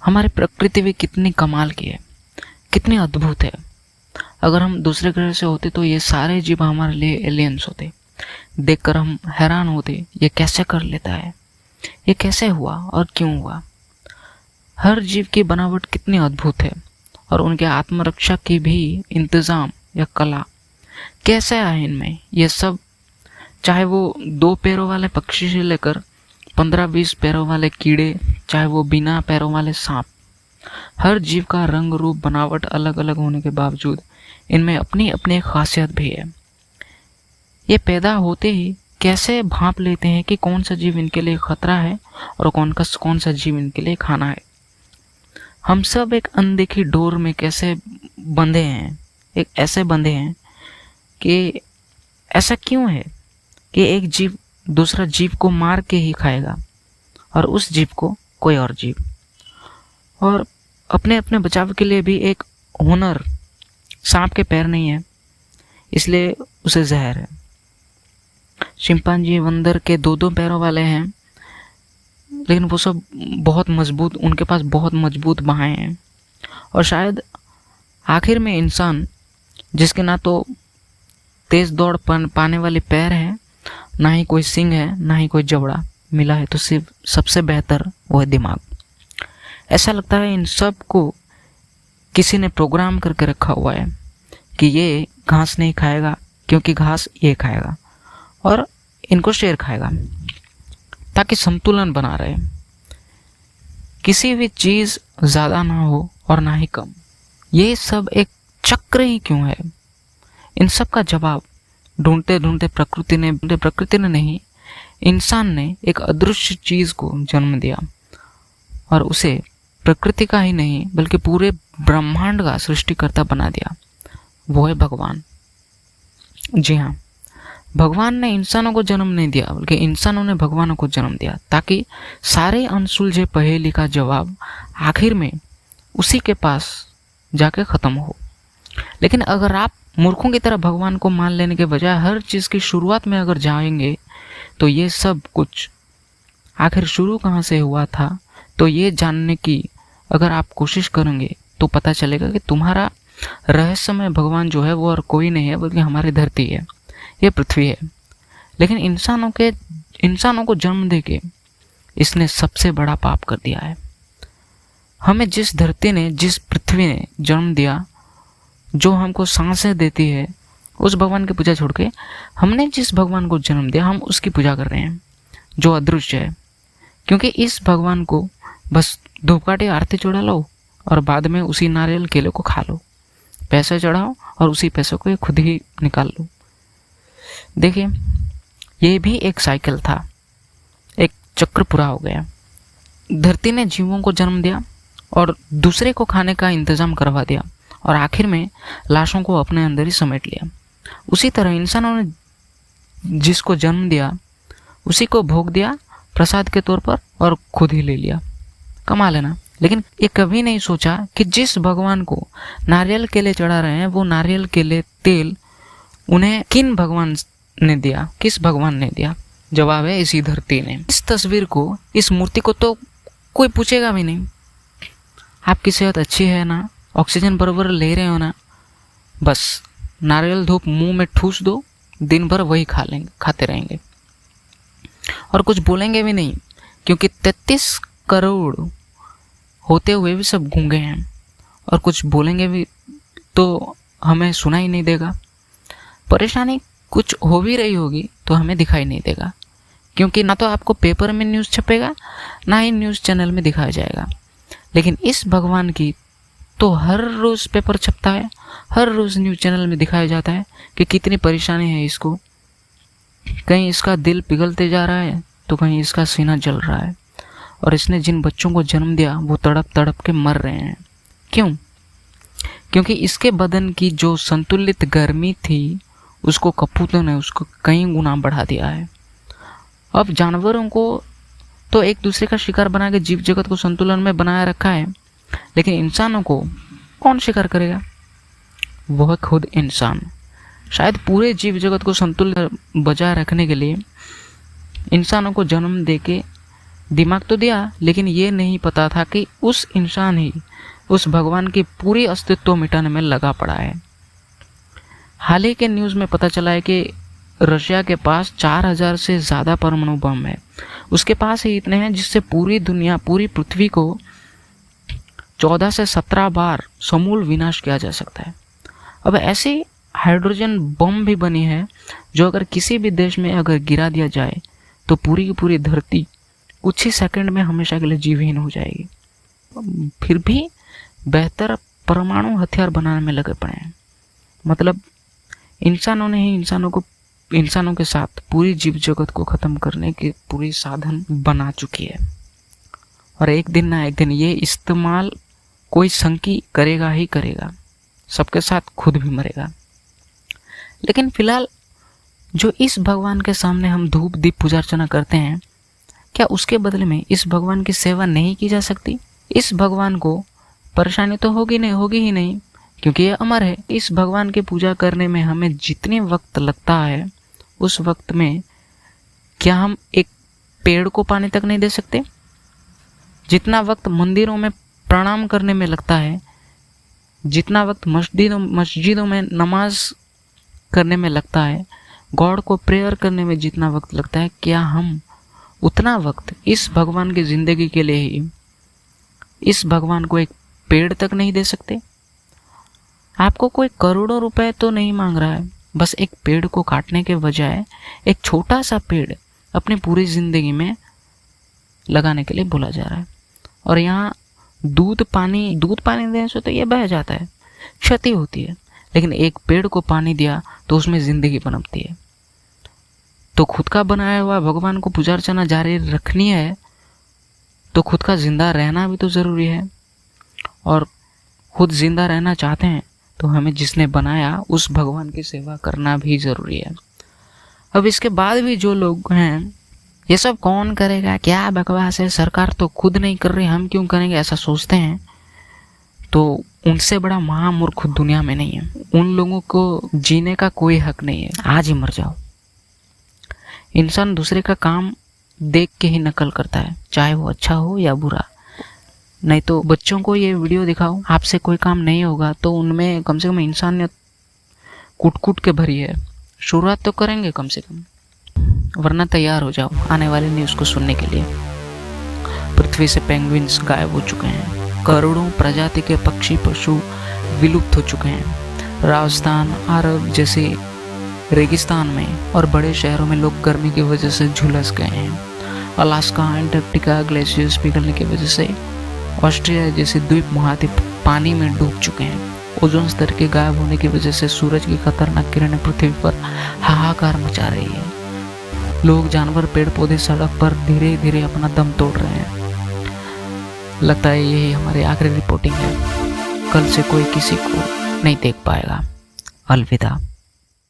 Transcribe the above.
हमारी प्रकृति भी कितनी कमाल की है, कितनी अद्भुत है। अगर हम दूसरे ग्रह से होते तो ये सारे जीव हमारे लिए एलियंस होते। देखकर हम हैरान होते, ये कैसे कर लेता है, ये कैसे हुआ और क्यों हुआ। हर जीव की बनावट कितनी अद्भुत है और उनके आत्मरक्षा की भी इंतजाम या कला कैसे है इनमें। ये सब, चाहे वो 2 पैरों वाले पक्षी से लेकर 15-20 पैरों वाले कीड़े, चाहे वो बिना पैरों वाले सांप, हर जीव का रंग रूप बनावट अलग अलग होने के बावजूद इनमें अपनी अपनी एक खासियत भी है। ये पैदा होते ही कैसे भांप लेते हैं कि कौन सा जीव इनके लिए खतरा है और कौन सा जीव इनके लिए खाना है। हम सब एक अनदेखी डोर में कैसे बंधे हैं, एक ऐसे बंधे हैं कि ऐसा क्यों है कि एक जीव दूसरा जीव को मार के ही खाएगा और उस जीव को कोई और जीव, और अपने अपने बचाव के लिए भी एक हुनर। सांप के पैर नहीं है इसलिए उसे जहर है। चिंपांजी बंदर के 2-2 पैरों वाले हैं, लेकिन वो सब बहुत मजबूत, उनके पास बहुत मजबूत बाहें हैं। और शायद आखिर में इंसान, जिसके ना तो तेज दौड़ पाने वाले पैर है, ना ही कोई सींग है, ना ही कोई जबड़ा मिला है, तो सिर्फ सबसे बेहतर वो है दिमाग। ऐसा लगता है इन सब को किसी ने प्रोग्राम करके रखा हुआ है कि ये घास नहीं खाएगा क्योंकि घास ये खाएगा और इनको शेर खाएगा, ताकि संतुलन बना रहे। किसी भी चीज ज्यादा ना हो और ना ही कम। ये सब एक चक्र ही क्यों है? इन सब का जवाब ढूंढते ढूंढते प्रकृति ने नहीं, इंसान ने एक अदृश्य चीज को जन्म दिया और उसे प्रकृति का ही नहीं बल्कि पूरे ब्रह्मांड का सृष्टिकर्ता बना दिया। वो है भगवान। जी हाँ, भगवान ने इंसानों को जन्म नहीं दिया बल्कि इंसानों ने भगवानों को जन्म दिया, ताकि सारे अनसुलझे पहेली का जवाब आखिर में उसी के पास जाके खत्म हो। लेकिन अगर आप मूर्खों की तरह भगवान को मान लेने के बजाय हर चीज की शुरुआत में अगर जाएंगे तो ये सब कुछ आखिर शुरू कहाँ से हुआ था, तो ये जानने की अगर आप कोशिश करेंगे तो पता चलेगा कि तुम्हारा रहस्यमय भगवान जो है वो और कोई नहीं है बल्कि हमारी धरती है, ये पृथ्वी है। लेकिन इंसानों को जन्म देके इसने सबसे बड़ा पाप कर दिया है। हमें जिस धरती ने, जिस पृथ्वी ने जन्म दिया, जो हमको सांसें देती है, उस भगवान की पूजा छोड़ के हमने जिस भगवान को जन्म दिया हम उसकी पूजा कर रहे हैं जो अदृश्य है। क्योंकि इस भगवान को बस धूपकाठी आरती चढ़ा लो और बाद में उसी नारियल केले को खा लो, पैसे चढ़ाओ और उसी पैसों को खुद ही निकाल लो। देखिए, ये भी एक साइकिल था, एक चक्र पूरा हो गया। धरती ने जीवों को जन्म दिया और दूसरे को खाने का इंतजाम करवा दिया और आखिर में लाशों को अपने अंदर ही समेट लिया। उसी तरह इंसानों ने जिसको जन्म दिया उसी को भोग दिया प्रसाद के तौर पर और खुद ही ले लिया। कमाल है ना? लेकिन ये कभी नहीं सोचा कि जिस भगवान को नारियल केले चढ़ा रहे हैं वो नारियल केले तेल उन्हें किन भगवान ने दिया, किस भगवान ने दिया? जवाब है इसी धरती ने। इस तस्वीर को, इस मूर्ति को तो कोई पूछेगा भी नहीं, आपकी सेहत अच्छी है ना, ऑक्सीजन बराबर ले रहे हो ना, बस नारियल धूप मुंह में ठूस दो, दिन भर वही खाते रहेंगे और कुछ बोलेंगे भी नहीं, क्योंकि 33 करोड़ होते हुए भी सब गूंगे हैं और कुछ बोलेंगे भी तो हमें सुना ही नहीं देगा। परेशानी कुछ हो भी रही होगी तो हमें दिखाई नहीं देगा, क्योंकि ना तो आपको पेपर में न्यूज़ छपेगा ना ही न्यूज़ चैनल में दिखाया जाएगा। लेकिन इस भगवान की तो हर रोज़ पेपर छपता है, हर रोज़ न्यूज़ चैनल में दिखाया जाता है कि कितनी परेशानी है इसको। कहीं इसका दिल पिघलते जा रहा है तो कहीं इसका सीना जल रहा है और इसने जिन बच्चों को जन्म दिया वो तड़प तड़प के मर रहे हैं। क्यों? क्योंकि इसके बदन की जो संतुलित गर्मी थी उसको कपूतों ने उसको कई गुना बढ़ा दिया है। अब जानवरों को तो एक दूसरे का शिकार बना के जीव जगत को संतुलन में बनाए रखा है, लेकिन इंसानों को कौन शिकार करेगा? वह खुद इंसान। शायद पूरे जीव जगत को संतुलित बजाय रखने के लिए इंसानों को जन्म देके दिमाग तो दिया, लेकिन ये नहीं पता था कि उस इंसान ही उस भगवान की पूरी अस्तित्व मिटाने में लगा पड़ा है। हाल ही के न्यूज़ में पता चला है कि रशिया के पास 4000 से ज़्यादा परमाणु बम है। उसके पास ही इतने हैं जिससे पूरी दुनिया, पूरी पृथ्वी को 14 से 17 बार समूल विनाश किया जा सकता है। अब ऐसी हाइड्रोजन बम भी बनी है जो अगर किसी भी देश में अगर गिरा दिया जाए तो पूरी की पूरी धरती कुछ ही सेकंड में हमेशा के लिए जीवहीन हो जाएगी। फिर भी बेहतर परमाणु हथियार बनाने में लगे पड़े हैं। मतलब इंसानों ने ही इंसानों के साथ पूरी जीव जगत को ख़त्म करने के पूरी साधन बना चुकी है। और एक दिन ना एक दिन ये इस्तेमाल कोई संकी करेगा ही करेगा, सबके साथ खुद भी मरेगा। लेकिन फिलहाल जो इस भगवान के सामने हम धूप दीप पूजा अर्चना करते हैं, क्या उसके बदले में इस भगवान की सेवा नहीं की जा सकती? इस भगवान को परेशानी तो होगी ही नहीं, क्योंकि ये अमर है। इस भगवान की पूजा करने में हमें जितने वक्त लगता है, उस वक्त में क्या हम एक पेड़ को पानी तक नहीं दे सकते? जितना वक्त मंदिरों में प्रणाम करने में लगता है, जितना वक्त मस्जिदों में नमाज करने में लगता है, गॉड को प्रेयर करने में जितना वक्त लगता है, क्या हम उतना वक्त इस भगवान की ज़िंदगी के लिए ही इस भगवान को एक पेड़ तक नहीं दे सकते? आपको कोई करोड़ों रुपए तो नहीं मांग रहा है, बस एक पेड़ को काटने के बजाय एक छोटा सा पेड़ अपनी पूरी ज़िंदगी में लगाने के लिए बोला जा रहा है। और यहाँ दूध पानी देने से तो ये बह जाता है, क्षति होती है, लेकिन एक पेड़ को पानी दिया तो उसमें ज़िंदगी पनपती है। तो खुद का बनाया हुआ भगवान को पूजा अर्चना जारी रखनी है तो खुद का जिंदा रहना भी तो ज़रूरी है। और खुद जिंदा रहना चाहते हैं तो हमें जिसने बनाया उस भगवान की सेवा करना भी ज़रूरी है। अब इसके बाद भी जो लोग हैं, ये सब कौन करेगा, क्या बकवास है, सरकार तो खुद नहीं कर रही, हम क्यों करेंगे, ऐसा सोचते हैं, तो उनसे बड़ा महामूर्ख दुनिया में नहीं है। उन लोगों को जीने का कोई हक नहीं है, आज ही मर जाओ। इंसान दूसरे का काम देख के ही नकल करता है, चाहे वो अच्छा हो या बुरा। नहीं तो बच्चों को ये वीडियो दिखाओ, आपसे कोई काम नहीं होगा तो उनमें कम से कम इंसानियत कूट के भरी है, शुरुआत तो करेंगे कम से कम। वरना तैयार हो जाओ आने वाले न्यूज़ को सुनने के लिए। पृथ्वी से पेंगुइन्स गायब हो चुके हैं, करोड़ों प्रजाति के पक्षी पशु विलुप्त हो चुके हैं। राजस्थान, अरब जैसे रेगिस्तान में और बड़े शहरों में लोग गर्मी की वजह से झुलस गए हैं। अलास्का, एंटार्क्टिका ग्लेशियर्स पिघलने की वजह से ऑस्ट्रेलिया जैसे द्वीप महाद्वीप पानी में डूब चुके हैं। ओजोन स्तर के गायब होने की वजह से सूरज की खतरनाक किरणें पृथ्वी पर हाहाकार मचा रही है। लोग, जानवर, पेड़ पौधे सड़क पर धीरे धीरे अपना दम तोड़ रहे हैं। लगता है यही हमारी आखिरी रिपोर्टिंग है। कल से कोई किसी को नहीं देख पाएगा। अलविदा।